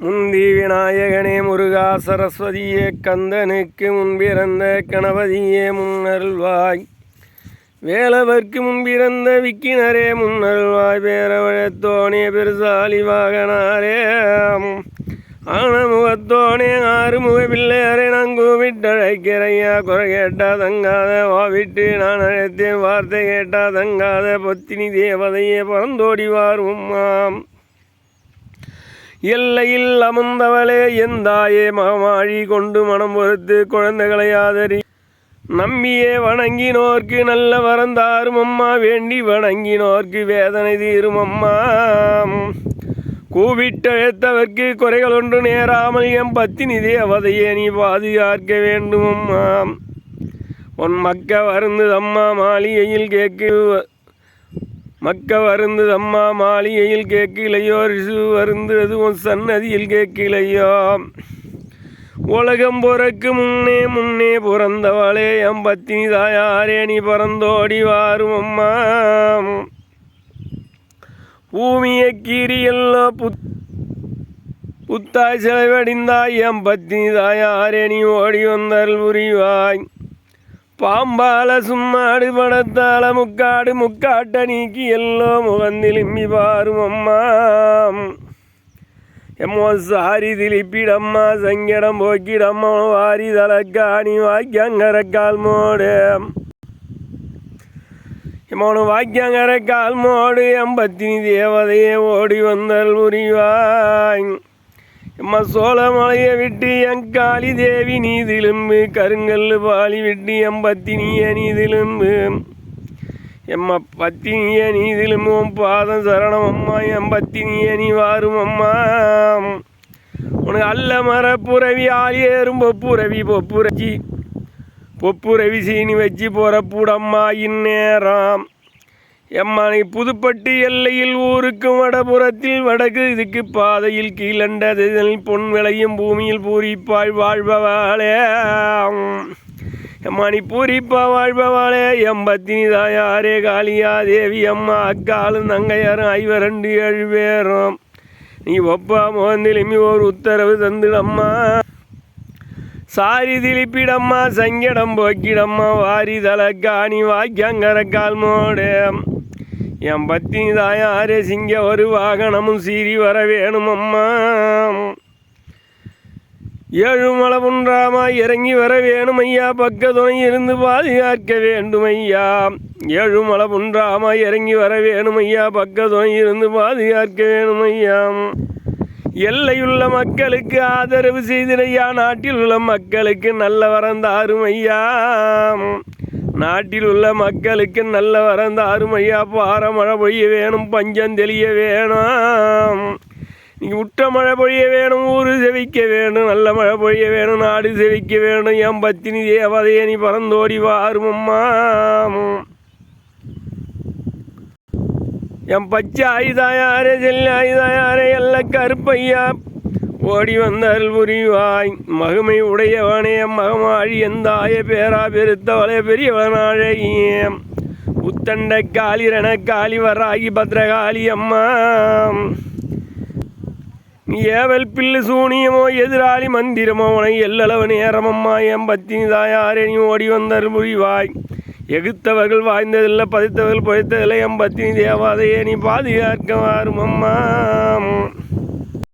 முந்தி விநாயகனே முருகா சரஸ்வதியே கந்தனுக்கு முன்பிறந்த கணபதியே முன்னருள்வாய். வேலவர்க்கு முன்பிறந்த விக்கினரே முன்னருள்வாய். பேரவழத்தோனே பெருசாலி வாகனாரே ஆனமுகத்தோனே ஆறுமுக பிள்ளையரே நங்கூவிட்டழைக்கிறையா. குறை கேட்டா தங்காத வாவிட்டு நான் அழைத்தேன் வார்த்தை கேட்டா தங்காத பத்தினி தேவதையே பறந்தோடி வாருமாம். எல்லையில் அமர்ந்தவளே எந்தாயே மகமாழி கொண்டு மனம் பொறுத்து குழந்தைகளை ஆதரி நம்பியே வணங்கினோர்க்கு நல்ல வரந்தாரும் அம்மா. வேண்டி வணங்கினோர்க்கு வேதனை தீரும் அம்மா. கூவிட்டழைத்தவர்க்கு குறைகள் ஒன்று நேராமல் எம் பத்தினி தேவதையே நீ பாதுகாக்க வேண்டும் அம்மா. உன் மக்க வருந்ததம்மா மாளிகையில் வருந்ததம்மா மாளிகையில் கேட்கலையோ. ரிசு வருந்தது உன் சன்னதியில் கேட்கலையோ. உலகம் பொறக்கு முன்னே முன்னே பிறந்தவளே எம் பத்தினி தாயாரே நீ பறந்தோடி வாரும் அம்மா. பூமியை கீரியல்லோ புத்தாய் செலவடிந்தாய் எம் பத்தினி தாயாரே நீ ஓடி வந்தல் புரிவாய். பாம்பால சும்மாடு படத்தால முக்காட்ட நீக்கி எல்லோ முகந்திலிம்பி பாரும் அம்மா. எம்மோ சாரி திலிப்பிடம்மா சங்கடம் போக்கிடம்மா. வாரி தலக்காணி வாக்கியங்கரக்கால் மோடு எம்மோனு வாக்கியங்கரக்கால் மோடு எம் பத்தினி தேவதையே ஓடி வந்தல் புரிவாய். எம்மா சோழமலையை விட்டு எங்காளி தேவி நீ திலும்பு. கருங்கல்லு பாலி விட்டு எம் பத்தினிய நீ திலும்பு. எம்மா பத்தினிய நீ திலும்பும் பாதம் சரணம் அம்மா. எம் பத்தினிய நீ வாரும் அம்மா. உனக்கு அல்ல மரப்புறவி ஆளியேறும் பொப்புரவி சீனி வச்சு பொறப்புடம்மா இந்நேரம். எம்மானை புதுப்பட்டு எல்லையில் ஊருக்கு வடபுறத்தில் வடக்கு இதுக்கு பாதையில் கீழண்டதில் பொன் விளையும் பூமியில் பூரிப்பாய் வாழ்பவாளே. எம்மானி பூரிப்பா வாழ்பவாளே எம் பத்தினி தாயாரே காளியா தேவி அம்மா. அக்காலும் தங்கையாரும் 527 பேரும் நீ ஒப்பா முகந்திலுமி ஒரு உத்தரவு தந்துடம்மா. சாரி திலிப்பிடம்மா சங்கடம் போக்கிடம்மா. வாரி தலக்காணி வாக்கியங்கரக்கால் மோடு என் பத்தினி தாயாரே சிங்க ஒரு வாகனமும் சீறி வர வேணும் அம்மா. ஏழுமலை புன்றாமா இறங்கி வர வேணும் ஐயா. பக்க துணை இருந்து பாதுகாக்க வேண்டும் ஐயா. ஏழுமலை புன்றாமா இறங்கி வர வேணும் ஐயா. பக்க துணை இருந்து பாதுகாக்க வேணும் ஐயா. எல்லையுள்ள மக்களுக்கு ஆதரவு செய்திடையா. நாட்டில் உள்ள மக்களுக்கு நல்ல வரந்தாரும் ஐயா. நாட்டில் உள்ள மக்களுக்கு நல்ல வரந்தாரும் ஐயா. பாறை மழை பொழிய வேணும் பஞ்சம் தெளிய வேணும். நீங்கள் விட்ட மழை பொழிய வேணும் ஊரு செவிக்க வேணும். நல்ல மழை பொழிய வேணும் நாடு செவிக்க வேணும். என் பத்தினி தேவதையை நீ பறந்தோடி வாரும் அம்மா. என் பச்சை ஆயுதாயாரே செல்ல ஆயுதாயாரே எல்ல கருப்பையா ஓடி வந்தால் புரிவாய். மகுமை உடையவனே மகமாழி எந்தாய பேரா பெருத்தவளே பெரியவனாழையே. உத்தண்ட காளி ரணக்காளி வராகி பத்ரகாளி அம்மா. நீ ஏவல் பில்லு சூனியமோ எதிராளி மந்திரமோ உனக்கு எல்லளவு நேரமம்மா. என் பத்தினி தாயாரே நீ ஓடி வந்தால் புரிவாய். எகுத்தவர்கள் வாய்ந்ததில்லை பதித்தவர்கள் பொய்த்ததில்லை. என் பத்தினி தேவாதையே நீ பாதுகாக்க வாரும் அம்மா.